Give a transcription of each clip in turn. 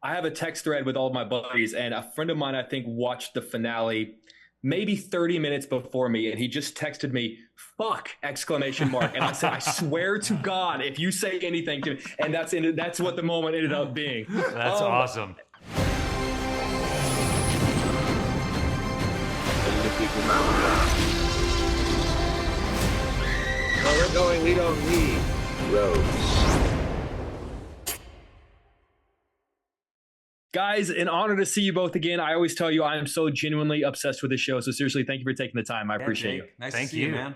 I have a text thread with all of my buddies, and a friend of mine, I think, watched the finale maybe 30 minutes before me, and he just texted me, fuck, exclamation mark. And I said, I swear to God, if you say anything to me, and that's what the moment ended up being. That's awesome. Where we're going, we don't need roads. Guys, an honor to see you both again. I always tell you I am so genuinely obsessed with this show. So seriously, thank you for taking the time. I appreciate you. Nice Thank to see you, you. man.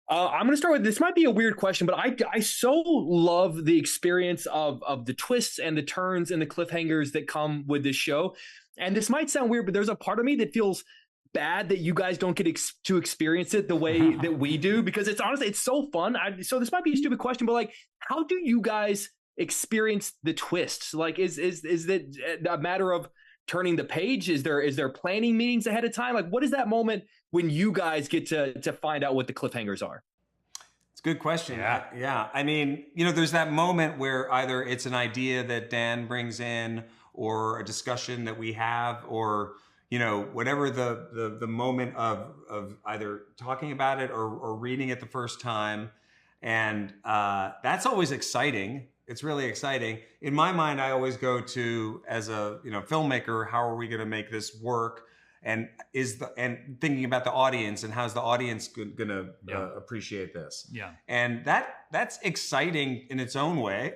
I'm going to start with, this might be a weird question, but I so love the experience of the twists and the turns and the cliffhangers that come with this show. And this might sound weird, but there's a part of me that feels bad that you guys don't get to experience it the way that we do, because it's honestly, it's so fun. So this might be a stupid question, but like, how do you guys experience the twists? Like, is it a matter of turning the page? Is there planning meetings ahead of time? Like, what is that moment when you guys get to find out what the cliffhangers are? It's a good question. Yeah. I mean, there's that moment where either it's an idea that Dan brings in, or a discussion that we have, or whatever the moment of either talking about it or reading it the first time. And that's always exciting. It's really exciting. In my mind, I always go to, as a filmmaker, how are we going to make this work? And thinking about the audience, and how's the audience going to appreciate this? Yeah. And that's exciting in its own way.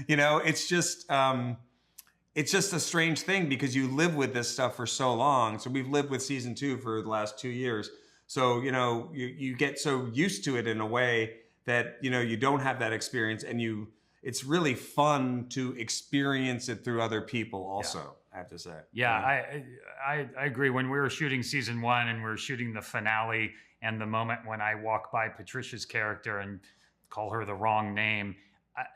It's just a strange thing, because you live with this stuff for so long. So we've lived with season 2 for the last 2 years. So, you get so used to it in a way that, you don't have that experience, and it's really fun to experience it through other people also, I have to say. Yeah, I agree. When we were shooting season 1 and we were shooting the finale, and the moment when I walk by Patricia's character and call her the wrong name,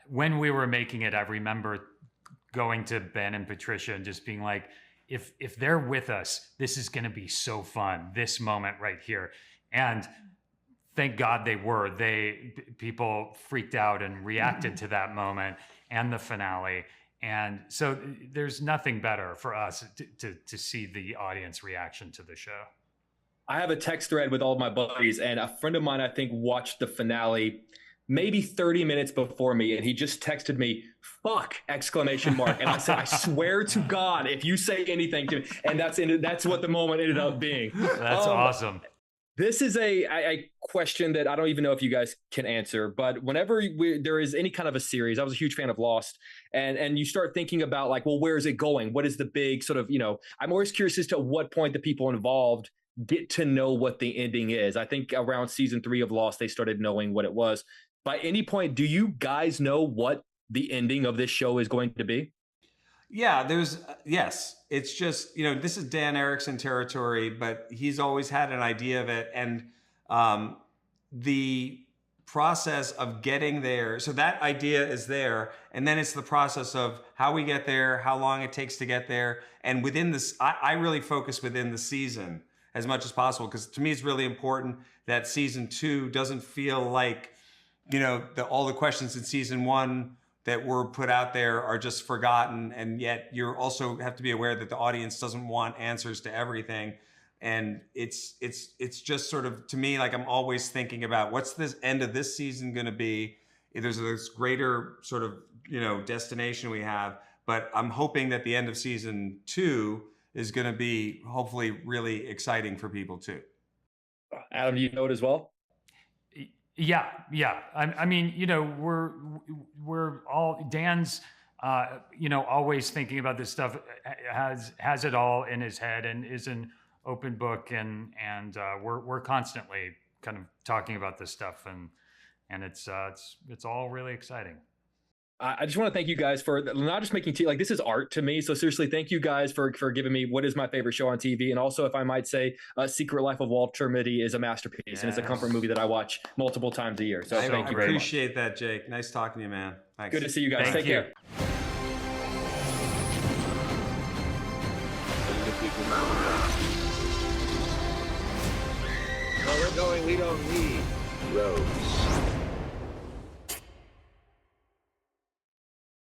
when we were making it, I remember going to Ben and Patricia and just being like, if they're with us, this is going to be so fun, this moment right here. And thank God they were. People freaked out and reacted to that moment and the finale. And so there's nothing better for us to see the audience reaction to the show. I have a text thread with all of my buddies, and a friend of mine, I think, watched the finale maybe 30 minutes before me, and he just texted me, fuck, exclamation mark. And I said, I swear to God, if you say anything to me. And that's what the moment ended up being. That's awesome. This is a question that I don't even know if you guys can answer, but whenever there is any kind of a series, I was a huge fan of Lost, and you start thinking about like, well, where is it going? What is the big sort of, I'm always curious as to what point the people involved get to know what the ending is. I think around season 3 of Lost, they started knowing what it was. By any point, do you guys know what the ending of this show is going to be? Yeah, yes. It's just, this is Dan Erickson territory, but he's always had an idea of it. And the process of getting there, so that idea is there. And then it's the process of how we get there, how long it takes to get there. And within this, I really focus within the season as much as possible, because to me, it's really important that season 2 doesn't feel like, all the questions in season 1 that were put out there are just forgotten. And yet you also have to be aware that the audience doesn't want answers to everything. And it's just sort of, to me, like, I'm always thinking about what's this end of this season going to be. There's this greater sort of, destination we have, but I'm hoping that the end of season 2 is going to be hopefully really exciting for people too. Adam, do you know it as well? Yeah. I mean, we're all, Dan's, always thinking about this stuff, has it all in his head and is an open book, and we're constantly kind of talking about this stuff, and it's all really exciting. I just want to thank you guys for not just making TV. Like, this is art to me. So seriously, thank you guys for giving me what is my favorite show on TV. And also, if I might say, Secret Life of Walter Mitty is a masterpiece. Yes. And it's a comfort movie that I watch multiple times a year. So thank you very much. I appreciate that, Jake. Nice talking to you, man. Thanks. Good to see you guys. Take care. Where we're going, we don't need roads.